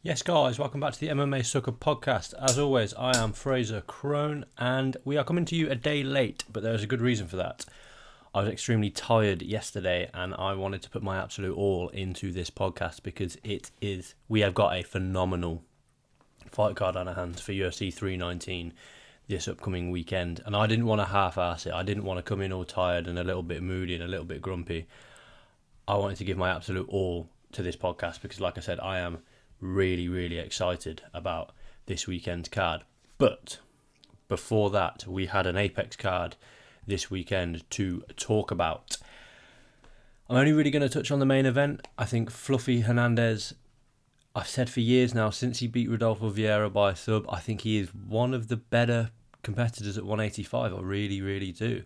Yes, guys, welcome back to the MMA Sucker Podcast. As always, I am Fraser Crone, and we are coming to you a day late, but there's a good reason for that. I was extremely tired yesterday, and I wanted to put my absolute all into this podcast because we have got a phenomenal fight card on our hands for UFC 319 this upcoming weekend, and I didn't want to half-ass it. I didn't want to come in all tired and a little bit moody and a little bit grumpy. I wanted to give my absolute all to this podcast because, like I said, I am really excited about this weekend's card. But before that, we had an Apex card this weekend to talk about. I'm only really going to touch on the main event. I think Fluffy Hernandez, I've said for years now, since he beat Rodolfo Vieira by a sub, I think he is one of the better competitors at 185. I really do.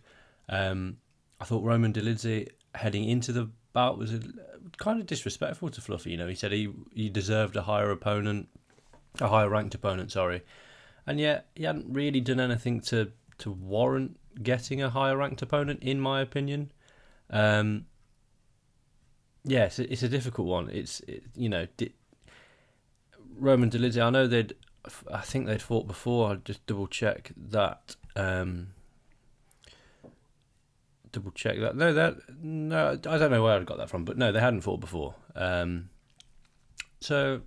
I thought Roman Dolidze heading into the bout was kind of disrespectful to Fluffy. You know, he said he deserved a higher ranked opponent, and yet he hadn't really done anything to warrant getting a higher ranked opponent, in my opinion. It's a difficult one. Roman Dolidze, I think they'd fought before. I'll just double check that. No, I don't know where I got that from, but no, they hadn't fought before. So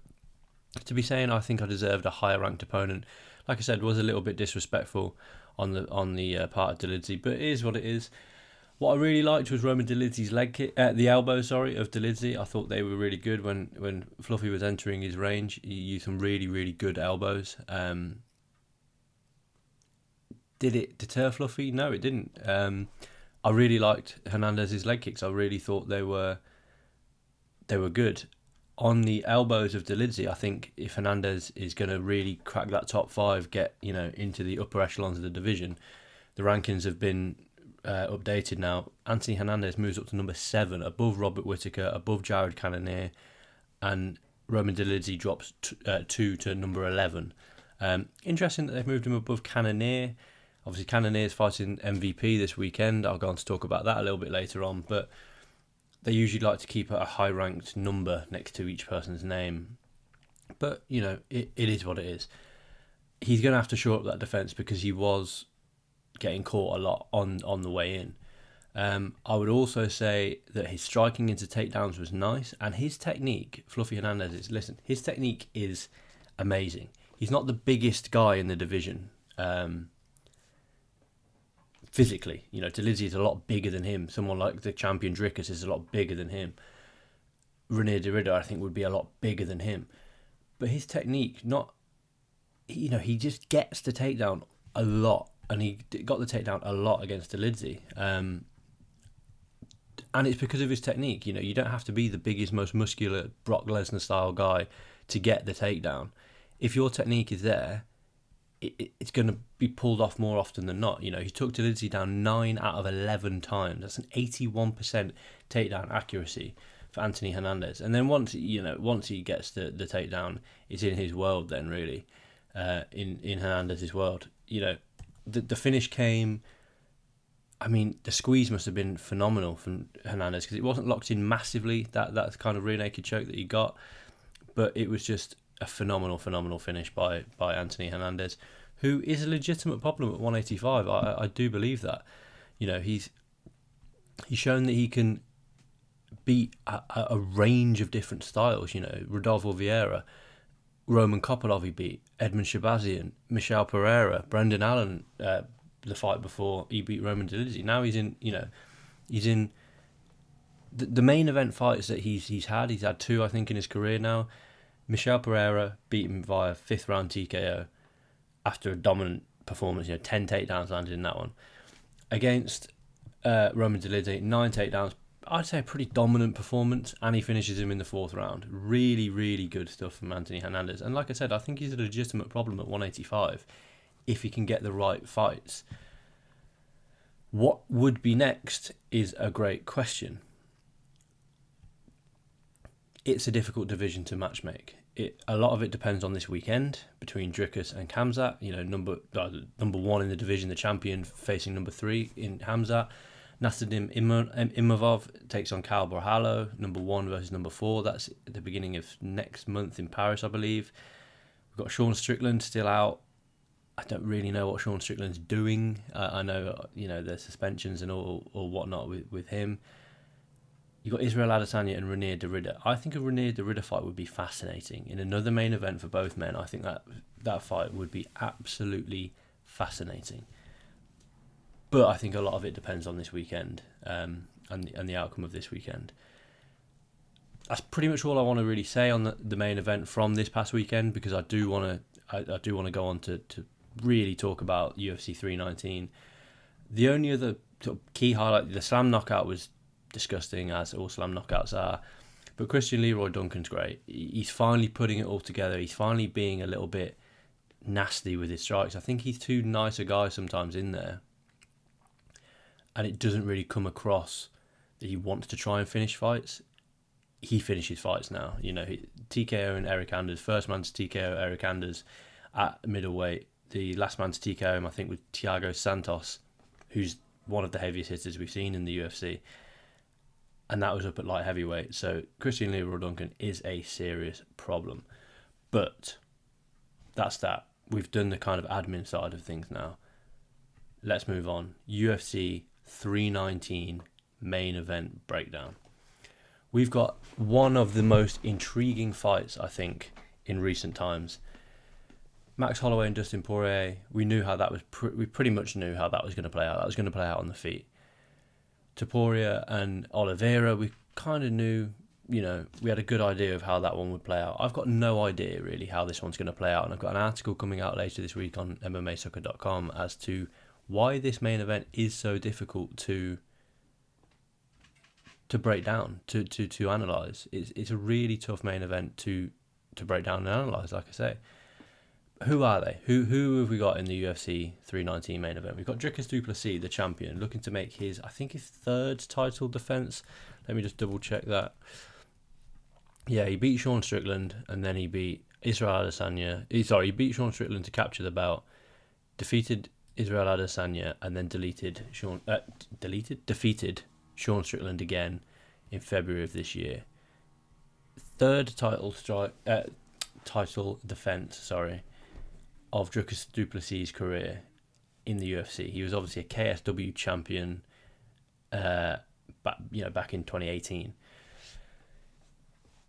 to be saying I think I deserved a higher ranked opponent, like I said, was a little bit disrespectful on the part of Dolidze, but it is what it is. What I really liked was Roman Dolidze's leg kick, the elbows, of Dolidze. I thought they were really good when Fluffy was entering his range. He used some really good elbows. Did it deter Fluffy? No, it didn't. I really liked Hernandez's leg kicks. I really thought they were good. On the elbows of Dolidze, I think if Hernandez is going to really crack that top five, get into the upper echelons of the division, the rankings have been updated now. Anthony Hernandez moves up to number 7, above Robert Whittaker, above Jared Cannonier, and Roman Dolidze drops 2 to number 11. Interesting that they've moved him above Cannonier. Obviously, Cannonier is fighting MVP this weekend. I'll go on to talk about that a little bit later on. But they usually like to keep a high-ranked number next to each person's name. But, it is what it is. He's going to have to shore up that defence because he was getting caught a lot on the way in. I would also say that his striking into takedowns was nice. And his technique, Fluffy Hernandez, his technique is amazing. He's not the biggest guy in the division. Physically, Dolidze is a lot bigger than him. Someone like the champion Dricus is a lot bigger than him. Renier Derrida, I think, would be a lot bigger than him. But his technique, he just gets the takedown a lot, and he got the takedown a lot against Dolidze. And it's because of his technique. You don't have to be the biggest, most muscular Brock Lesnar style guy to get the takedown. If your technique is there, it's going to be pulled off more often than not. He took Dolidze down 9 out of 11 times. That's an 81% takedown accuracy for Anthony Hernandez. And then once he gets the takedown, it's in his world then, really, in Hernandez's world. The finish came. I mean, the squeeze must have been phenomenal from Hernandez because it wasn't locked in massively, that kind of rear naked choke that he got. But it was just a phenomenal finish by Anthony Hernandez, who is a legitimate problem at 185. I do believe that. He's shown that he can beat a range of different styles. Rodolfo Vieira, Roman Kopylov he beat, Edmund Shabazian, Michel Pereira, Brendan Allen, the fight before he beat Roman Dolidze. Now he's in the main event fights that he's had. He's had 2, I think, in his career now. Michel Pereira beat him via 5th round TKO after a dominant performance. 10 takedowns landed in that one. Against Roman Dolidze, 9 takedowns. I'd say a pretty dominant performance, and he finishes him in the 4th round. Really good stuff from Anthony Hernandez. And like I said, I think he's a legitimate problem at 185 if he can get the right fights. What would be next is a great question. It's a difficult division to matchmake. A lot of it depends on this weekend between Dricus and Khamzat. Number 1 in the division, the champion, facing number 3 in Khamzat. Nasruddin Imavov takes on Cal Borhalo, number 1 versus number 4. That's at the beginning of next month in Paris, I believe. We've got Sean Strickland still out. I don't really know what Sean Strickland's doing. I know, there's suspensions and all or whatnot with him. You've got Israel Adesanya and Renier Derrida. I think a Renier Derrida fight would be fascinating. In another main event for both men, I think that fight would be absolutely fascinating. But I think a lot of it depends on this weekend and the outcome of this weekend. That's pretty much all I want to really say on the main event from this past weekend, because I do want to go on to really talk about UFC 319. The only other sort of key highlight, the slam knockout was disgusting, as all slam knockouts are, but Christian Leroy Duncan's great. He's finally putting it all together. He's finally being a little bit nasty with his strikes. I think he's too nice a guy sometimes in there, and it doesn't really come across that he wants to try and finish fights. He finishes fights now. TKO and Eric Anders, first man to TKO Eric Anders at middleweight. The last man to TKO him, I think, was Thiago Santos, who's one of the heaviest hitters we've seen in the UFC. And that was up at light heavyweight. So Christian Leroy Duncan is a serious problem. But that's that. We've done the kind of admin side of things now. Let's move on. UFC 319 main event breakdown. We've got one of the most intriguing fights, I think, in recent times. Max Holloway and Dustin Poirier. We knew how that was. We pretty much knew how that was going to play out. That was going to play out on the feet. Topuria and Oliveira, we kind of knew. We had a good idea of how that one would play out. I've got no idea really how this one's going to play out, and I've got an article coming out later this week on MMAsucker.com as to why this main event is so difficult to break down, to analyse. It's a really tough main event to break down and analyse, like I say. Who are they? Who have we got in the UFC 319 main event? We've got Dricus du Plessis, the champion, looking to make his 3rd title defence. Let me just double check that. Yeah, he beat Sean Strickland, and then he beat Israel Adesanya. He beat Sean Strickland to capture the belt, defeated Israel Adesanya, and then defeated Sean Strickland again in February of this year. 3rd title defence, of Dricus du Plessis' career in the UFC. He was obviously a KSW champion back in 2018.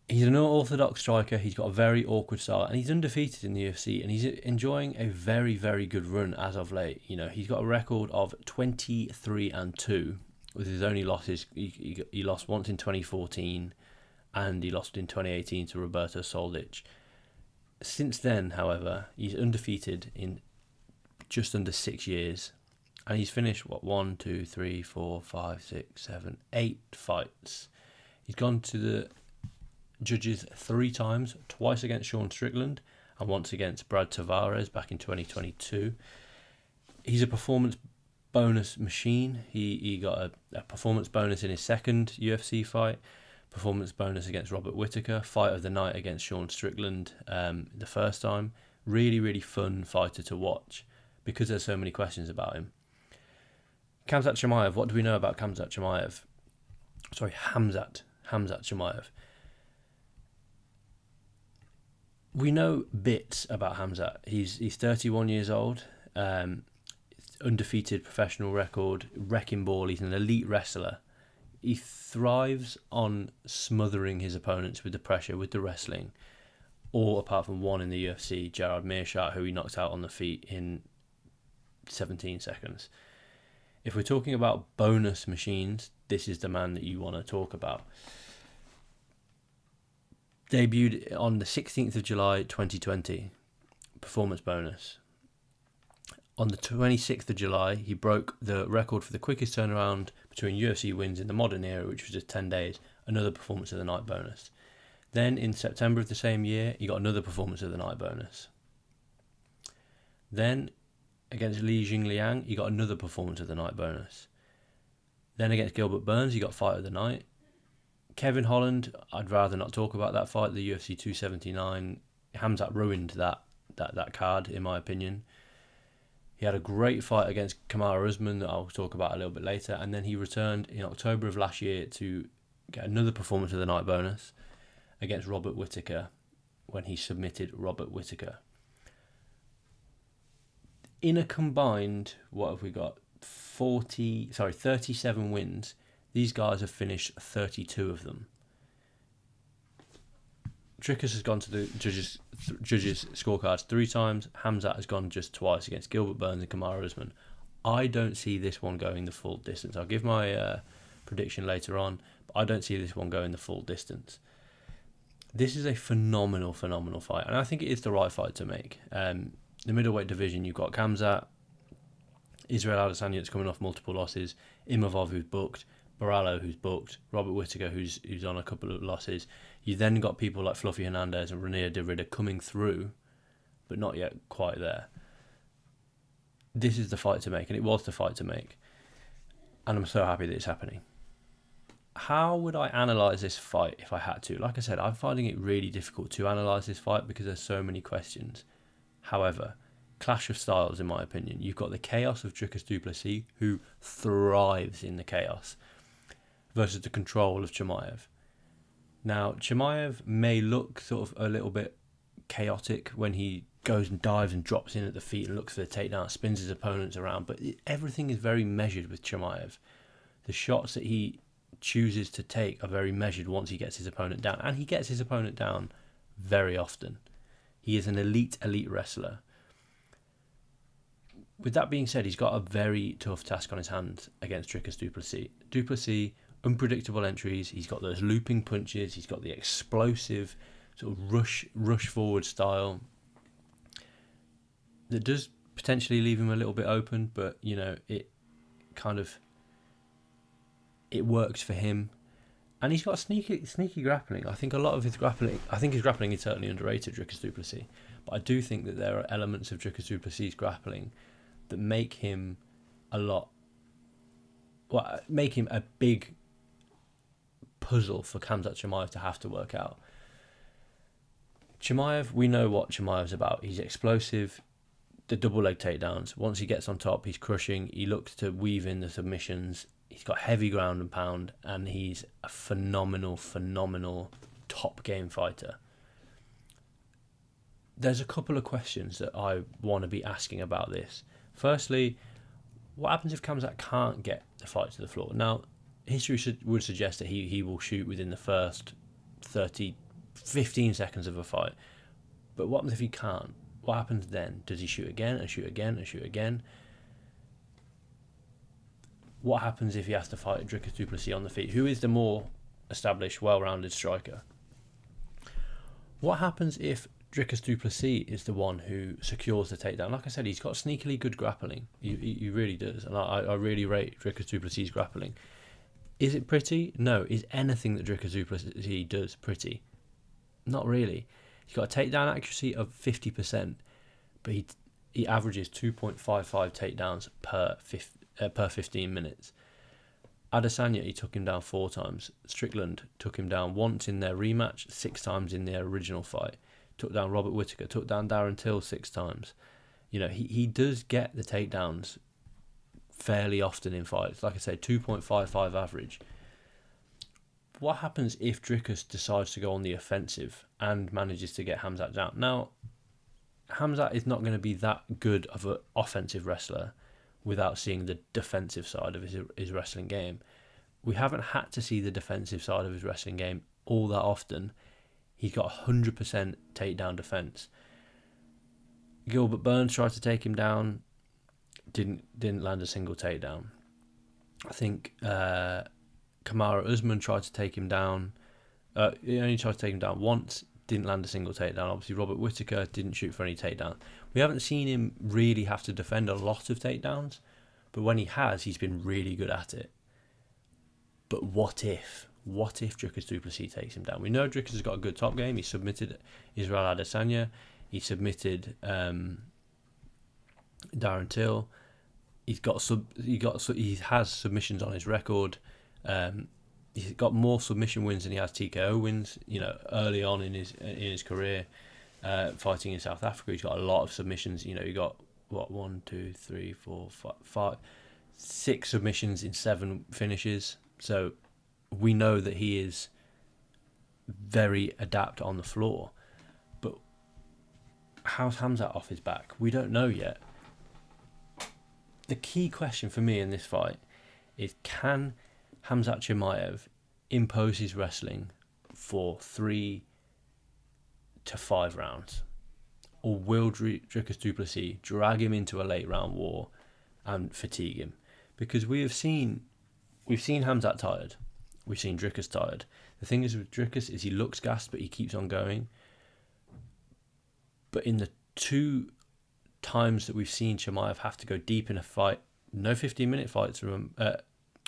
He's an unorthodox striker. He's got a very awkward style, and he's undefeated in the UFC, and he's enjoying a very, very good run as of late. He's got a record of 23-2 with his only losses. He lost once in 2014, and he lost in 2018 to Roberto Soldic. Since then, however, he's undefeated in just under 6 years, and he's finished 8 fights. He's gone to the judges 3 times, twice against Sean Strickland and once against Brad Tavares back in 2022. He's a performance bonus machine. He got a performance bonus in his 2nd UFC fight. Performance bonus against Robert Whittaker, fight of the night against Sean Strickland the first time. Really, really fun fighter to watch because there's so many questions about him. Khamzat Chimaev, what do we know about Khamzat Chimaev? Khamzat Chimaev. We know bits about Khamzat. He's 31 years old, undefeated professional record, wrecking ball. He's an elite wrestler. He thrives on smothering his opponents with the pressure, with the wrestling, all apart from one in the UFC, Gerard Meerschaert, who he knocked out on the feet in 17 seconds. If we're talking about bonus machines, this is the man that you want to talk about. Debuted on the 16th of July 2020, performance bonus. On the 26th of July, he broke the record for the quickest turnaround between UFC wins in the modern era, which was just 10 days, another performance of the night bonus. Then in September of the same year, he got another performance of the night bonus. Then against Li Jingliang, he got another performance of the night bonus. Then against Gilbert Burns, he got fight of the night. Kevin Holland, I'd rather not talk about that fight, the UFC 279. Khamzat ruined that card, in my opinion. He had a great fight against Kamaru Usman that I'll talk about a little bit later, and then he returned in October of last year to get another performance of the night bonus against Robert Whittaker when he submitted Robert Whittaker. In a combined, what have we got? 37 wins. These guys have finished 32 of them. Dricus has gone to the judges' scorecards 3 times. Khamzat has gone just twice against Gilbert Burns and Kamaru Usman. I don't see this one going the full distance. I'll give my prediction later on, but I don't see this one going the full distance. This is a phenomenal fight, and I think it is the right fight to make. The middleweight division, you've got Khamzat, Israel Adesanya that's coming off multiple losses, Imavov who's booked, Barallo who's booked, Robert Whittaker who's on a couple of losses. You then got people like Fluffy Hernandez and Renier de Ridder coming through, but not yet quite there. This is the fight to make, and it was the fight to make. And I'm so happy that it's happening. How would I analyse this fight if I had to? Like I said, I'm finding it really difficult to analyse this fight because there's so many questions. However, clash of styles in my opinion. You've got the chaos of Dricus du Plessis, who thrives in the chaos, versus the control of Chimaev. Now, Chimaev may look sort of a little bit chaotic when he goes and dives and drops in at the feet and looks for the takedown, spins his opponents around, but everything is very measured with Chimaev. The shots that he chooses to take are very measured once he gets his opponent down, and he gets his opponent down very often. He is an elite wrestler. With that being said, he's got a very tough task on his hands against Dricus du Plessis. Du Plessis, unpredictable entries. He's got those looping punches. He's got the explosive sort of rush forward style that does potentially leave him a little bit open, but it works for him. And he's got sneaky grappling. I think his grappling is certainly underrated, Dricus du Plessis. But I do think that there are elements of Dricus du Plessis' grappling that make him a big puzzle for Khamzat Chimaev to have to work out. Chimaev, we know what Chimaev's about. He's explosive, the double leg takedowns. Once he gets on top, he's crushing. He looks to weave in the submissions. He's got heavy ground and pound, and he's a phenomenal top game fighter. There's a couple of questions that I want to be asking about this. Firstly, what happens if Khamzat can't get the fight to the floor? Now, history would suggest that he will shoot within the first 15 seconds of a fight. But what happens if he can't? What happens then? Does he shoot again and shoot again and shoot again? What happens if he has to fight Dricus du Plessis on the feet? Who is the more established, well-rounded striker? What happens if Dricus du Plessis is the one who secures the takedown? Like I said, he's got sneakily good grappling. He really does. And I really rate Dricus du Plessis' grappling. Is it pretty? No. Is anything that Dricus du Plessis does pretty? Not really. He's got a takedown accuracy of 50%, but he averages 2.55 takedowns per 15 minutes. Adesanya, he took him down 4 times. Strickland took him down once in their rematch, 6 times in their original fight. Took down Robert Whittaker, took down Darren Till 6 times. He does get the takedowns fairly often in fights. Like I said, 2.55 average. What happens if Dricus decides to go on the offensive and manages to get Khamzat down? Now, Khamzat is not going to be that good of an offensive wrestler without seeing the defensive side of his wrestling game. We haven't had to see the defensive side of his wrestling game all that often. He's got 100% takedown defense. Gilbert Burns tried to take him down, didn't land a single takedown. I think Kamaru Usman tried to take him down. He only tried to take him down once, didn't land a single takedown. Obviously, Robert Whittaker didn't shoot for any takedown. We haven't seen him really have to defend a lot of takedowns, but when he has, he's been really good at it. But what if? What if Dricus du Plessis takes him down? We know Dricus has got a good top game. He submitted Israel Adesanya. He submitted Darren Till. He has submissions on his record. He's got more submission wins than he has TKO wins. Early on in his career, fighting in South Africa, he's got a lot of submissions. He got 1, 2, 3, 4, 5, 6 submissions in 7 finishes. So we know that he is very adept on the floor. But how's Khamzat off his back? We don't know yet. The key question for me in this fight is, can Khamzat Chimaev impose his wrestling for 3 to 5 rounds? Or will Dricus du Plessis drag him into a late round war and fatigue him? Because we've seen Khamzat tired. We've seen Dricus tired. The thing is with Dricus is he looks gassed, but he keeps on going. But in the 2 times that we've seen Chimaev have to go deep in a fight, no 15-minute fights, no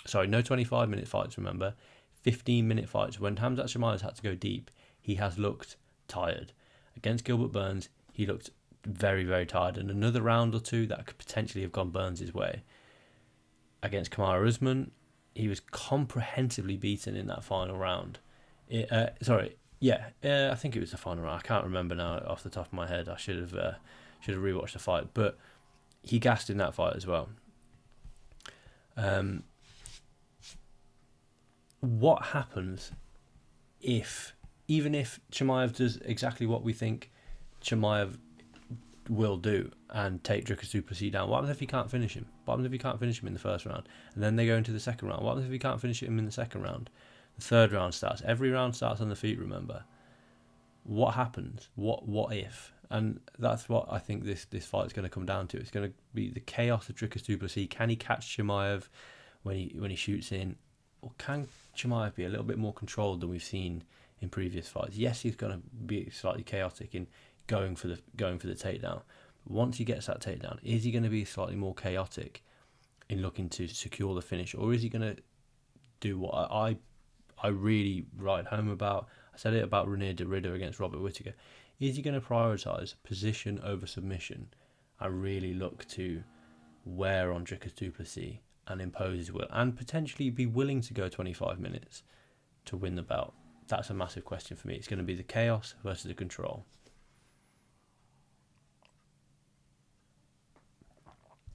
25-minute fights, remember, 15-minute fights. When Khamzat Chimaev's had to go deep, he has looked tired. Against Gilbert Burns, he looked very, very tired. And another round or 2 that could potentially have gone Burns' way. Against Kamaru Usman, he was comprehensively beaten in that final round. I think it was the final round. I can't remember now off the top of my head. I should have rewatched the fight, but he gassed in that fight as well. What happens even if Chimaev does exactly what we think Chimaev will do and take Dricus du Plessis down? What happens if he can't finish him? What happens if he can't finish him in the first round? And then they go into the second round. What happens if he can't finish him in the second round? The third round starts. Every round starts on the feet, remember. What happens? What if? And that's what I think this fight is going to come down to. It's going to be the chaos of Dricus du Plessis. Can he catch Chimaev when he shoots in? Or can Chimaev be a little bit more controlled than we've seen in previous fights? Yes, he's going to be slightly chaotic in going for the takedown. But once he gets that takedown, is he going to be slightly more chaotic in looking to secure the finish, or is he going to do what I really write home about? I said it about René de Ridder against Robert Whittaker. Is he going to prioritise position over submission and really look to wear on Dricus du Plessis and impose his will, and potentially be willing to go 25 minutes to win the bout? That's a massive question for me. It's going to be the chaos versus the control.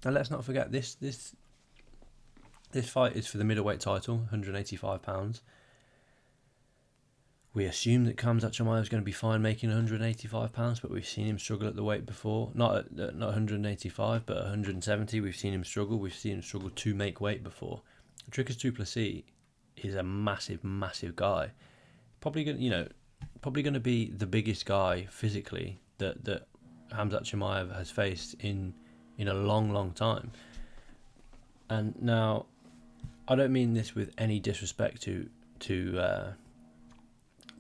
And let's not forget, this fight is for the middleweight title, £185. We assume that Khamzat Chimaev is going to be fine making £185, but we've seen him struggle at the weight before. Not 185, but 170. We've seen him struggle. We've seen him struggle to make weight before. Dricus du Plessis is a massive, massive guy. Probably going to be the biggest guy physically that Khamzat Chimaev has faced in a long, long time. And now, I don't mean this with any disrespect to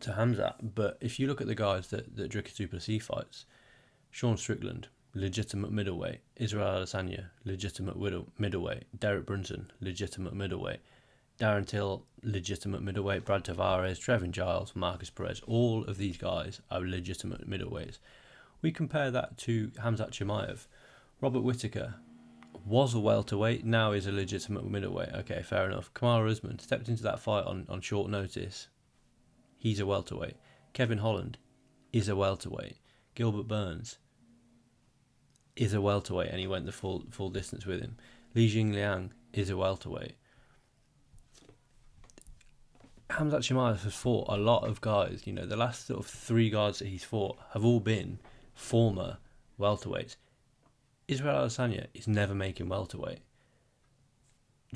Khamzat, but if you look at the guys that Dricus du Plessis fights, Sean Strickland, legitimate middleweight; Israel Adesanya, legitimate middleweight; Derek Brunson, legitimate middleweight; Darren Till, legitimate middleweight; Brad Tavares, Trevin Giles, Marcus Perez, all of these guys are legitimate middleweights. We compare that to Khamzat Chimaev. Robert Whittaker was a welterweight, now is a legitimate middleweight. Okay, fair enough. Kamaru Usman stepped into that fight on short notice. He's a welterweight. Kevin Holland is a welterweight. Gilbert Burns is a welterweight, and he went the full distance with him. Li Jingliang is a welterweight. Khamzat Chimaev has fought a lot of guys. The last sort of 3 guys that he's fought have all been former welterweights. Israel Adesanya is never making welterweight.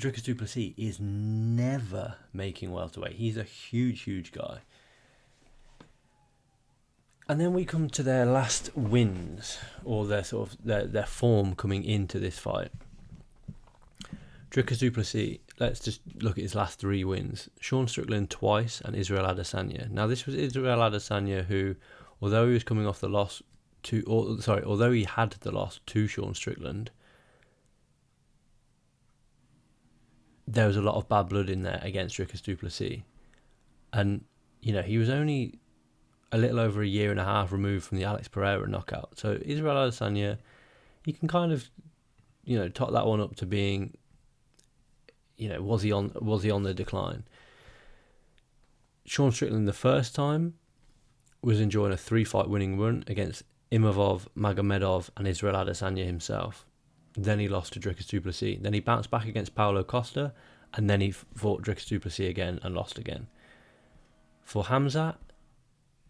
Dricus du Plessis is never making welterweight. He's a huge, huge guy. And then we come to their last wins, or their form coming into this fight. Dricus du Plessis, let's just look at his last 3 wins. Sean Strickland twice, and Israel Adesanya. Now, this was Israel Adesanya who, although he was coming off the loss although he had the loss to Sean Strickland, there was a lot of bad blood in there against Dricus du Plessis. And, he was only a little over a year and a half removed from the Alex Pereira knockout. So Israel Adesanya, you can kind of, top that one up to being, was he on the decline? Sean Strickland the first time was enjoying a 3-fight winning run against Imavov, Magomedov, and Israel Adesanya himself. Then he lost to Dricus du Plessis. Then he bounced back against Paulo Costa, and then he fought Dricus du Plessis again and lost again. For Khamzat,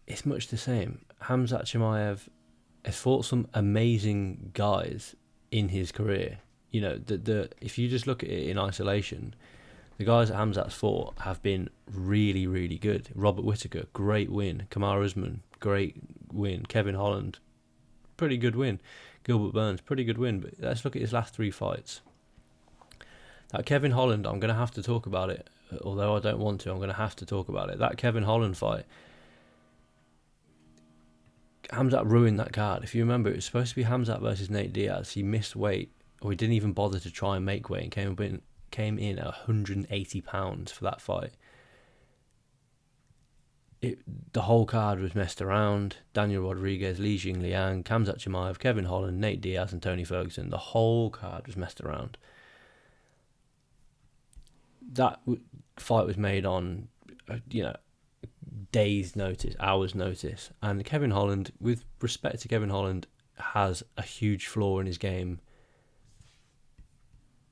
it's much the same. Khamzat Chimaev has fought some amazing guys in his career. You know, if you just look at it in isolation, the guys that Khamzat's fought have been really, really good. Robert Whittaker, great win. Kamaru Usman, great win. Kevin Holland, pretty good win. Gilbert Burns, pretty good win. But let's look at his last 3 fights. That Kevin Holland, I'm going to have to talk about it. Although I don't want to, I'm going to have to talk about it. That Kevin Holland fight, Khamzat ruined that card. If you remember, it was supposed to be Khamzat versus Nate Diaz. He missed weight, or he didn't even bother to try and make weight, and came in at 180 pounds for that fight. The whole card was messed around. Daniel Rodriguez, Li Jingliang, Khamzat Chimaev, Kevin Holland, Nate Diaz, and Tony Ferguson. The whole card was messed around. That fight was made on, days' notice, hours' notice. And Kevin Holland, with respect to Kevin Holland, has a huge flaw in his game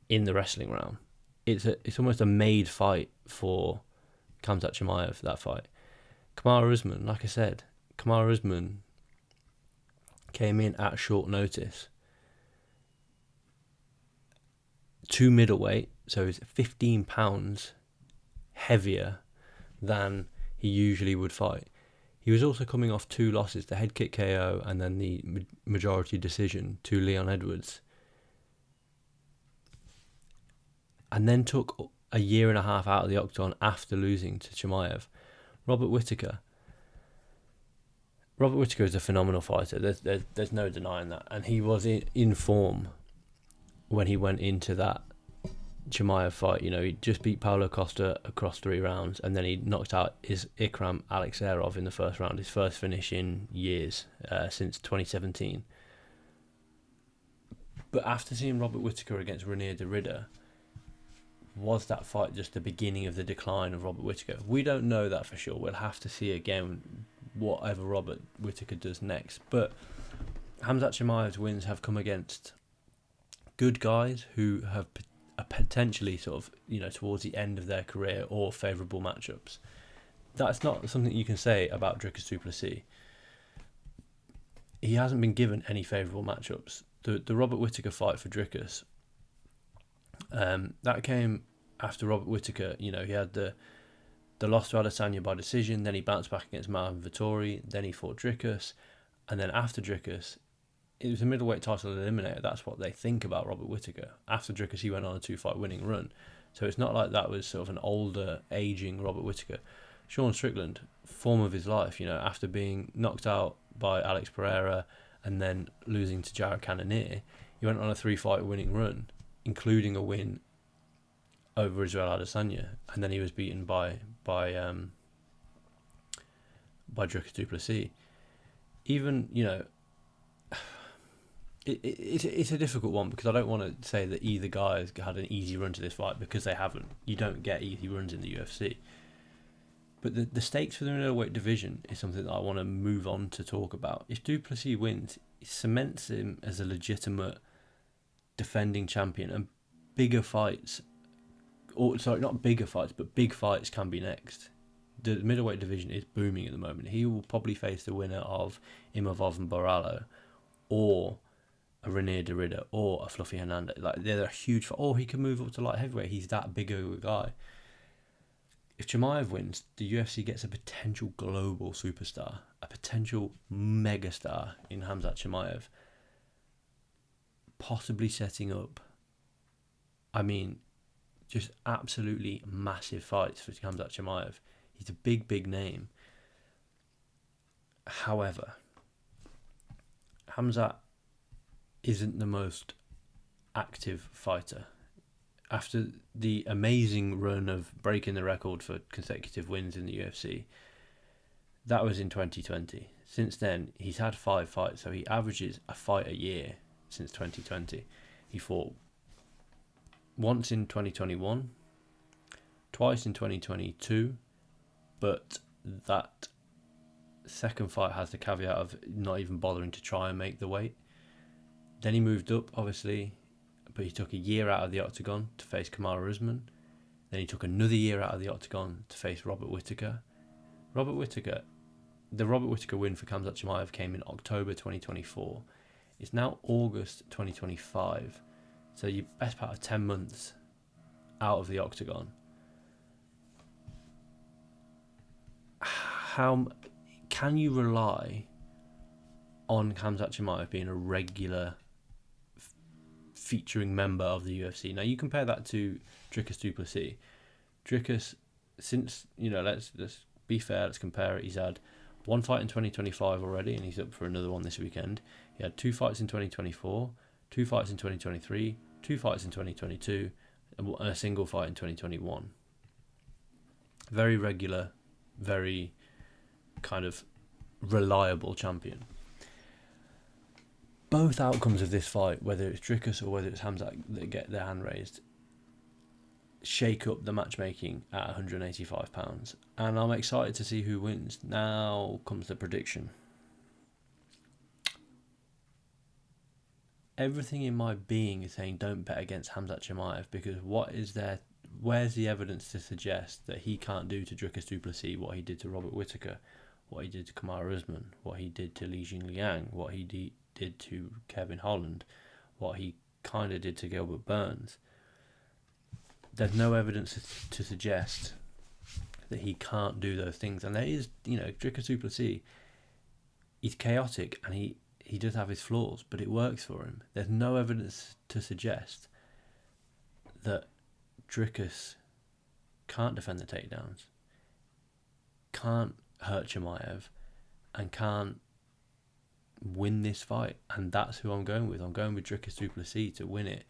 in the wrestling realm. It's almost a made fight for Khamzat Chimaev, that fight. Kamaru Usman, like I said, Kamaru Usman came in at short notice to middleweight, so he's 15 pounds heavier than he usually would fight. He was also coming off 2 losses, the head kick KO and then the majority decision to Leon Edwards. And then took a year and a half out of the octagon after losing to Chimaev. Robert Whittaker is a phenomenal fighter. There's no denying that. And he was in form when he went into that Chimaev fight. He just beat Paulo Costa across 3 rounds, and then he knocked out Ikram Alexeyrov in the first round, his first finish in years, since 2017. But after seeing Robert Whittaker against Renier de Ridder, was that fight just the beginning of the decline of Robert Whittaker? We don't know that for sure. We'll have to see again whatever Robert Whittaker does next. But Khamzat Chimaev's wins have come against good guys who have potentially sort of, towards the end of their career, or favourable matchups. That's not something you can say about Dricus du Plessis. He hasn't been given any favourable matchups. The Robert Whittaker fight for Dricus, that came after Robert Whittaker. He had the loss to Adesanya by decision, then he bounced back against Marvin Vettori, then he fought Dricus, and then after Dricus, it was a middleweight title eliminator. That's what they think about Robert Whittaker. After Dricus, he went on a 2-fight winning run. So it's not like that was sort of an older, aging Robert Whittaker. Sean Strickland, form of his life, after being knocked out by Alex Pereira and then losing to Jared Cannonier, he went on a 3-fight winning run, including a win over Israel Adesanya, and then he was beaten by Dricus du Plessis. Even, it's a difficult one, because I don't want to say that either guy has had an easy run to this fight, because they haven't. You don't get easy runs in the UFC. But the stakes for the middleweight division is something that I want to move on to talk about. If du Plessis wins, it cements him as a legitimate defending champion, and bigger fights, not bigger fights, but big fights can be next. The middleweight division is booming at the moment. He will probably face the winner of Imavov and Borrallo, or a Renier de Ridder, or a Fluffy Hernandez. They're a huge fight. Or he can move up to light heavyweight. He's that big of a guy. If Chimaev wins, the UFC gets a potential global superstar, a potential megastar in Khamzat Chimaev, possibly setting up, just absolutely massive fights for Khamzat Chimaev. He's a big, big name. However, Khamzat isn't the most active fighter. After the amazing run of breaking the record for consecutive wins in the UFC, that was in 2020. Since then, he's had 5 fights, so he averages a fight a year since 2020. He fought once in 2021, twice in 2022, but that second fight has the caveat of not even bothering to try and make the weight. Then he moved up, obviously, but he took a year out of the octagon to face Kamaru Usman. Then he took another year out of the octagon to face Robert Whittaker. The Robert Whittaker win for Khamzat Chimaev came in October 2024. It's now August 2025. So your best part of 10 months out of the octagon. How can you rely on Khamzat Chimaev being a regular featuring member of the UFC? Now you compare that to Dricus du Plessis. Dricus, since, let's be fair, let's compare it. He's had one fight in 2025 already, and he's up for another one this weekend. He had 2 fights in 2024, 2 fights in 2023, 2 fights in 2022, and a single fight in 2021. Very regular, very kind of reliable champion. Both outcomes of this fight, whether it's Dricus or whether it's Khamzat that get their hand raised, shake up the matchmaking at 185 pounds, and I'm excited to see who wins. Now comes the prediction. Everything in my being is saying don't bet against Khamzat Chimaev, because where's the evidence to suggest that he can't do to Dricus du Plessis what he did to Robert Whittaker, what he did to Kamaru Usman, what he did to Li Jingliang, what he did to Kevin Holland, what he kind of did to Gilbert Burns? There's no evidence to suggest that he can't do those things. And there is, Dricus du Plessis, he's chaotic and he does have his flaws, but it works for him. There's no evidence to suggest that Dricus can't defend the takedowns, can't hurt Chimaev, and can't win this fight. And that's who I'm going with. I'm going with Dricus du Plessis to win it.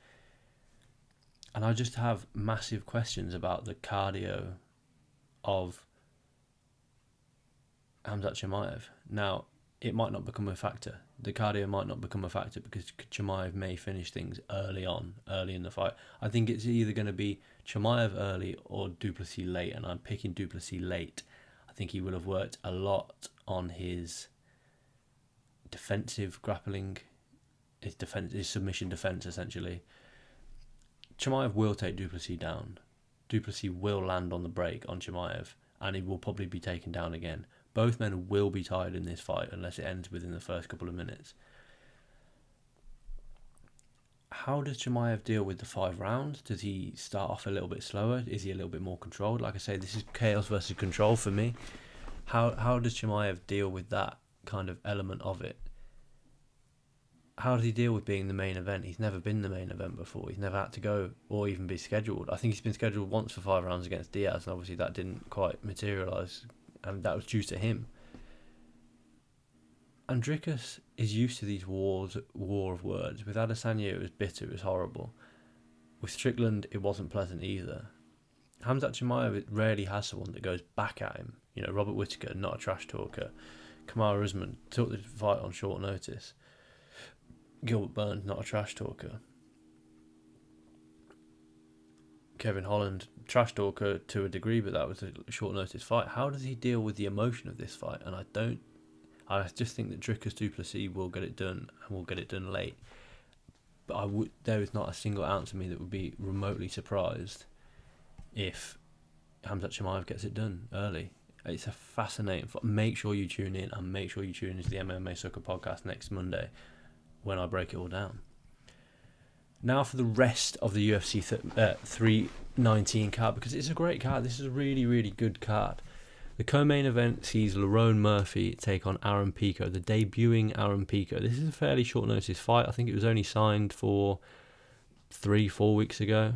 And I just have massive questions about the cardio of Khamzat Chimaev. Now, it might not become a factor. The cardio might not become a factor because Chimaev may finish things early in the fight. I think it's either going to be Chimaev early or du Plessis late, and I'm picking du Plessis late. I think he will have worked a lot on his defensive grappling, his submission defense, essentially. Chimaev will take du Plessis down. Du Plessis will land on the break on Chimaev, and he will probably be taken down again. Both men will be tired in this fight unless it ends within the first couple of minutes. How does Chimaev deal with the 5 rounds? Does he start off a little bit slower? Is he a little bit more controlled? Like I say, this is chaos versus control for me. How does Chimaev deal with that kind of element of it? How does he deal with being the main event? He's never been the main event before. He's never had to go or even be scheduled. I think he's been scheduled once for 5 rounds against Diaz, and obviously that didn't quite materialise, and that was due to him. And Dricus is used to these war of words. With Adesanya, it was bitter, it was horrible. With Strickland, it wasn't pleasant either. Khamzat Chimaev rarely has someone that goes back at him. Robert Whittaker, not a trash talker. Kamaru Usman took the fight on short notice. Gilbert Burns, not a trash talker. Kevin Holland, trash talker to a degree, but that was a short notice fight. How does he deal with the emotion of this fight? And I just think that Dricus du Plessis will get it done, and will get it done late. But there is not a single ounce of me that would be remotely surprised if Khamzat Chimaev gets it done early. It's a fascinating fight. Make sure you tune in, and make sure you tune into the MMA Soccer podcast next Monday when I break it all down. Now for the rest of the UFC 319 card, because it's a great card. This is a really, really good card. The co-main event sees Lerone Murphy take on Aaron Pico, the debuting Aaron Pico. This is a fairly short notice fight. I think it was only signed for 3-4 weeks ago.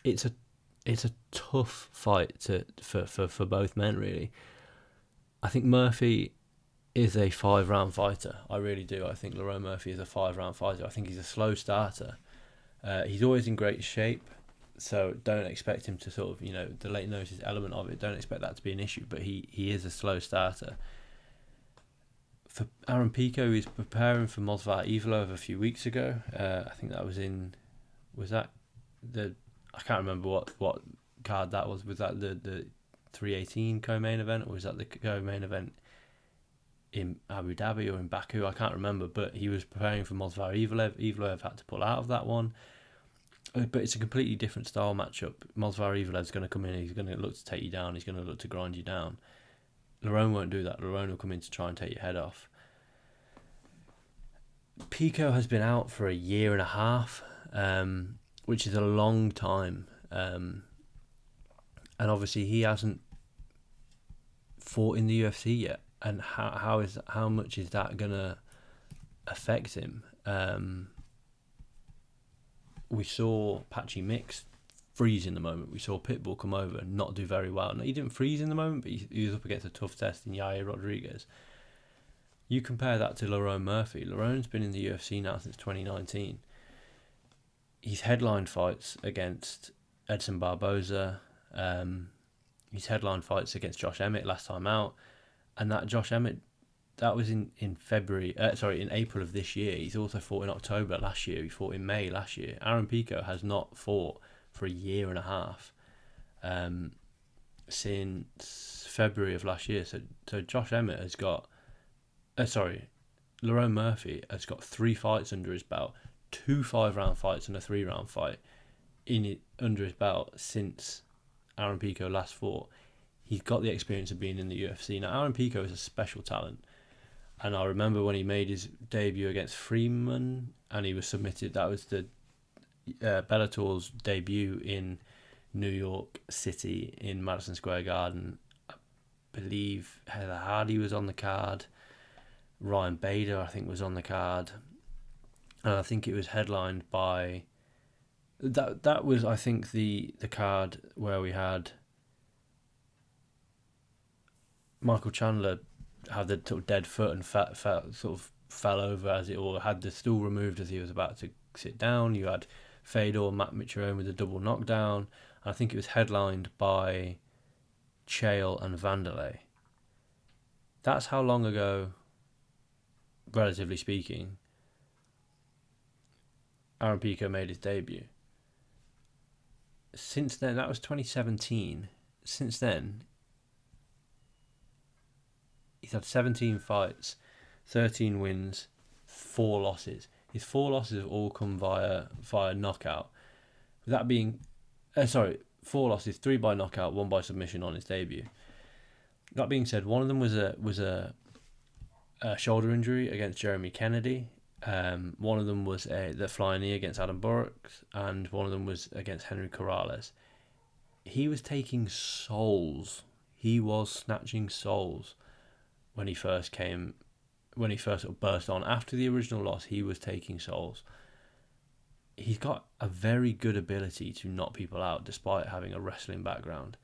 It's a tough fight for both men, really. I think Murphy is a 5-round fighter. I really do. I think Lerone Murphy is a 5-round fighter. I think he's a slow starter. He's always in great shape, so don't expect him to sort of, the late notice element of it, don't expect that to be an issue, but he is a slow starter. For Aaron Pico, he's preparing for Movsar Evloev a few weeks ago. I think that I can't remember what card that was. Was that the 318 co-main event, or was that the co-main event in Abu Dhabi or in Baku? I can't remember, but he was preparing for Movsar Evloev. Evloev had to pull out of that one. But it's a completely different style matchup. Movsar Evloev's going to come in, he's going to look to take you down, he's going to look to grind you down. Lerone won't do that. Lerone will come in to try and take your head off. Pico has been out for a year and a half, which is a long time. And obviously he hasn't fought in the UFC yet. And how much is that going to affect him? We saw Patchy Mix freeze in the moment. We saw Pitbull come over and not do very well. No, he didn't freeze in the moment, but he was up against a tough test in Yair Rodriguez. You compare that to Lerone Murphy. Lerone's been in the UFC now since 2019. He's headlined fights against Edson Barboza. He's headlined fights against Josh Emmett last time out. And that Josh Emmett, that was in April of this year. He's also fought in October last year. He fought in May last year. Aaron Pico has not fought for a year and a half since February of last year. So Josh Emmett has got... Lerone Murphy has got 3 fights under his belt, 2 5-round fights and a 3-round fight under his belt since Aaron Pico last fought. He's got the experience of being in the UFC. Now, Aaron Pico is a special talent. And I remember when he made his debut against Freeman and he was submitted, that was the Bellator's debut in New York City in Madison Square Garden. I believe Heather Hardy was on the card. Ryan Bader, I think, was on the card. And I think it was headlined by... That was, I think, the card where we had Michael Chandler have the sort of dead foot and fell over as it, or had the stool removed as he was about to sit down. You had Fedor, Matt Mitrione with a double knockdown. I think it was headlined by Chael and Vanderlei. That's how long ago, relatively speaking, Aaron Pico made his debut. Since then, that was 2017. Since then, he's had 17 fights, 13 wins, 4 losses. His 4 losses have all come via knockout. That being, 4 losses, 3 by knockout, 1 by submission on his debut. That being said, one of them was a shoulder injury against Jeremy Kennedy. One of them was the flying knee against Adam Burks, and one of them was against Henry Corrales. He was taking souls. He was snatching souls when he first sort of burst on. After the original loss, he was taking souls. He's got a very good ability to knock people out despite having a wrestling background.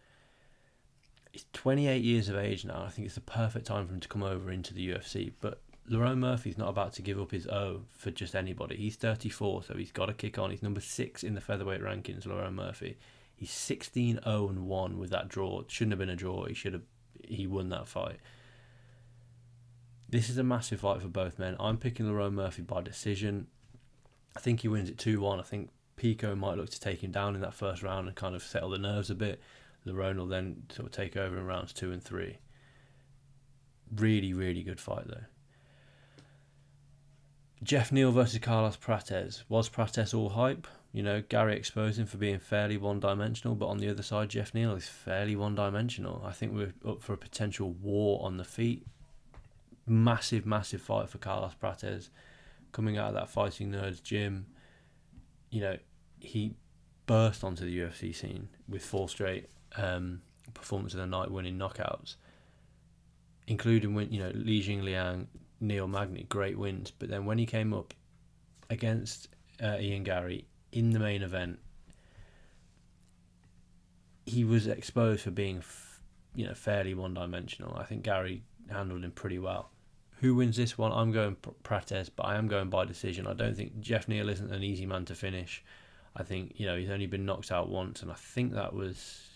He's 28 years of age now. I think it's the perfect time for him to come over into the UFC. But Lerone Murphy's not about to give up his O for just anybody. He's 34, so he's got to kick on. He's number 6 in the featherweight rankings, Lerone Murphy. He's 16-0-1 with that draw. It shouldn't have been a draw. He won that fight. This is a massive fight for both men. I'm picking Lerone Murphy by decision. I think he wins it 2-1. I think Pico might look to take him down in that first round and kind of settle the nerves a bit. Lerone will then sort of take over in rounds 2 and 3. Really, really good fight though. Jeff Neal versus Carlos Prates. Was Prates all hype? You know, Gary exposed him for being fairly one-dimensional, but on the other side, Jeff Neal is fairly one-dimensional. I think we're up for a potential war on the feet. Massive, massive fight for Carlos Prates. Coming out of that Fighting Nerds gym, you know, he burst onto the UFC scene with 4 straight performance of the night winning knockouts, including Li Jingliang, Neil Magny, great wins. But then when he came up against Ian Gary in the main event, he was exposed for being fairly one-dimensional. I think Gary handled him pretty well. Who wins this one? I'm going Prates, but I am going by decision. I don't think Jeff Neal isn't an easy man to finish. I think he's only been knocked out once, and I think that was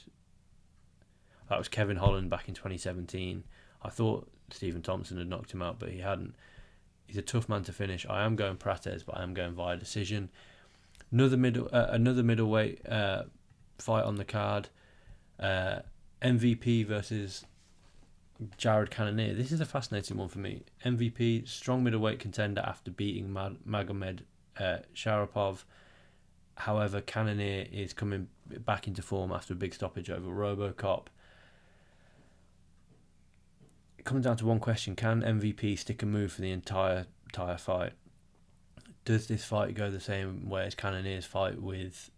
Kevin Holland back in 2017. I thought Stephen Thompson had knocked him out, but he hadn't. He's a tough man to finish. I am going Prates, but I am going via decision. Another middleweight fight on the card. MVP versus Jared Cannonier. This is a fascinating one for me. MVP, strong middleweight contender after beating Magomed Sharapov. However, Cannonier is coming back into form after a big stoppage over Robocop. It comes down to one question: can MVP stick and move for the entire fight? Does this fight go the same way as Cannonier's fight with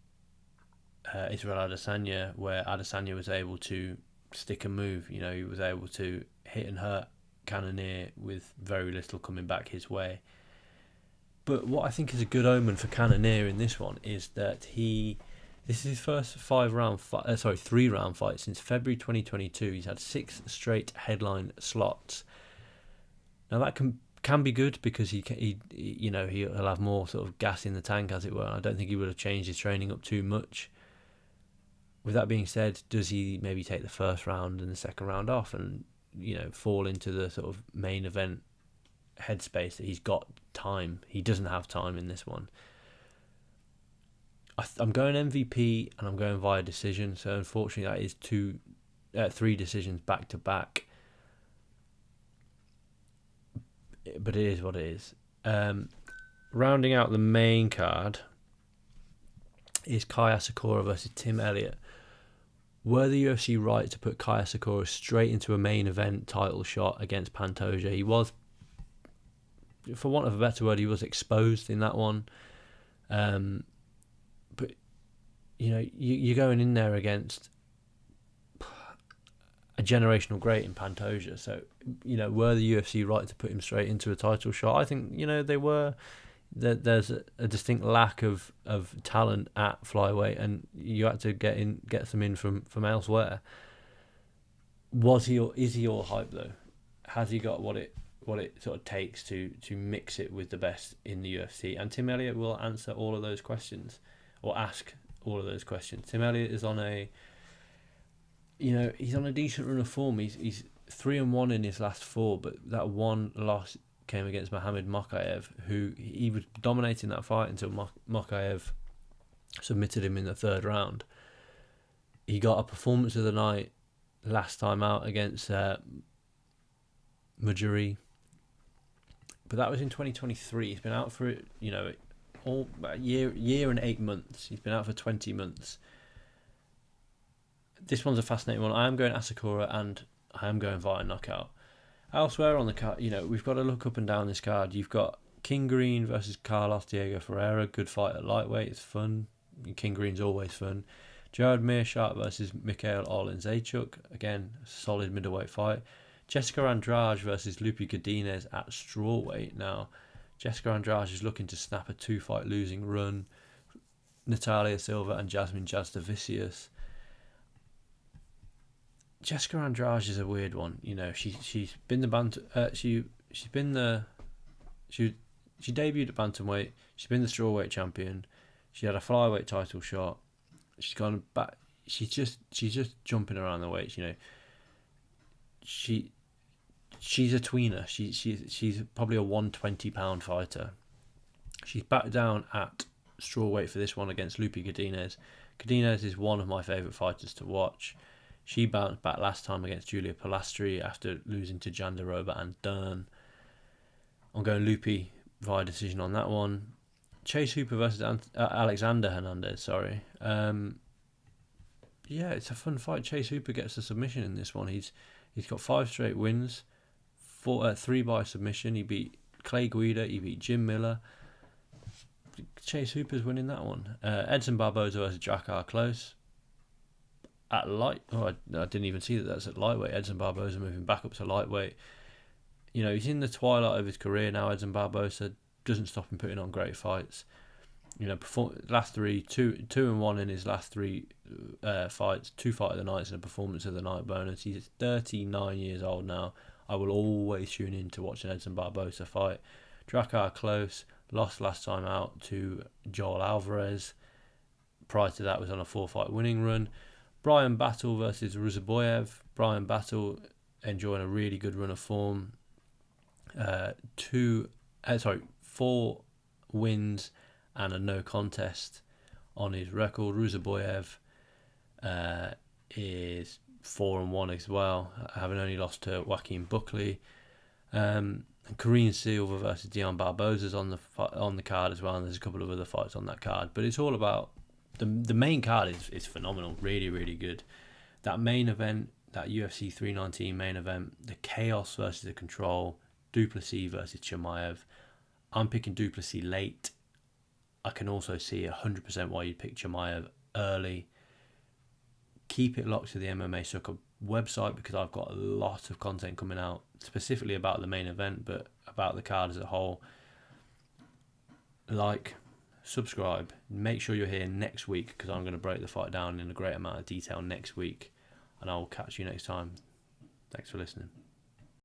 Israel Adesanya, where Adesanya was able to stick and move? You know, he was able to hit and hurt Cannonier with very little coming back his way. But what I think is a good omen for Cannonier in this one is that this is his first 3-round fight since February 2022. He's had 6 straight headline slots. Now that can be good because he'll have more sort of gas in the tank, as it were. I don't think he would have changed his training up too much. With that being said, does he maybe take the first round and the second round off and fall into the sort of main event headspace that he's got time? He doesn't have time in this one. I'm going MVP and I'm going via decision. So unfortunately, that is 3 decisions back to back. But it is what it is. Rounding out the main card is Kaya Sakura versus Tim Elliott. Were the UFC right to put Kaya Sakura straight into a main event title shot against Pantoja? He was, for want of a better word, he was exposed in that one. But you're going in there against a generational great in Pantoja. So, were the UFC right to put him straight into a title shot? I think, they were. There's a distinct lack of talent at flyweight, and you had to get some in from elsewhere. Is he all hype though? Has he got what it sort of takes to mix it with the best in the UFC? And Tim Elliott will answer all of those questions, or ask all of those questions. Tim Elliott is on he's on a decent run of form. He's 3-1 in his last 4, but that one loss came against Mohamed Mokaev, who he was dominating that fight until Mokaev submitted him in the 3rd round. He got a performance of the night last time out against Majuri, but that was in 2023. He's been out for all about a year and 8 months. He's been out for 20 months. This one's a fascinating one. I am going Asakura and I am going via knockout. Elsewhere on the card, we've got to look up and down this card. You've got King Green versus Carlos Diego Ferreira. Good fight at lightweight. It's fun. King Green's always fun. Jared Meerschaert versus Mikhail Olenczejczuk. Again, solid middleweight fight. Jessica Andrade versus Lupi Godinez at strawweight. Now, Jessica Andrade is looking to snap a 2-fight losing run. Natalia Silva and Jasmine Jasdavicius. Jessica Andrade is a weird one. She's been the she debuted at bantamweight. She's been the strawweight champion. She had a flyweight title shot. She's gone back. She's just jumping around the weights. She's a tweener. She's probably a 120-pound fighter. She's back down at strawweight for this one against Lupi Godinez. Godinez is one of my favourite fighters to watch. She bounced back last time against Julia Pilastri after losing to Jandiroba and Dern. I'm going Lupi via decision on that one. Chase Hooper versus Alexander Hernandez, sorry. It's a fun fight. Chase Hooper gets a submission in this one. He's got 5 straight wins, 3 by submission. He beat Clay Guida, he beat Jim Miller. Chase Hooper's winning that one. Edson Barboza versus Drakkar Klose. At light, I didn't even see that's at lightweight. Edson Barboza moving back up to lightweight. He's in the twilight of his career now. Edson Barboza doesn't stop him putting on great fights. Last 3, 2-1 in his last 3 fights, 2 fight of the nights and a performance of the night bonus. He's 39 years old now. I will always tune in to watch an Edson Barboza fight. Drakkar Klose lost last time out to Joel Alvarez. Prior to that was on a 4-fight winning run. Brian Battle versus Ruzaboyev. Brian Battle enjoying a really good run of form. 4 wins and a no contest on his record. Ruzaboyev is 4-1 as well, having only lost to Joaquin Buckley. And Korean Silva versus Dion Barboza's on the card as well, and there's a couple of other fights on that card. But it's all about the main card is phenomenal, really, really good. That main event, that UFC 319 main event, the Chaos versus the Control, Duplessis versus Chimaev. I'm picking Duplessis late. I can also see 100% why you'd pick Chimaev early. Keep it locked to the MMA Sucker website, because I've got a lot of content coming out specifically about the main event, but about the card as a whole. Like, subscribe, make sure you're here next week, because I'm going to break the fight down in a great amount of detail next week, and I will catch you next time. Thanks for listening.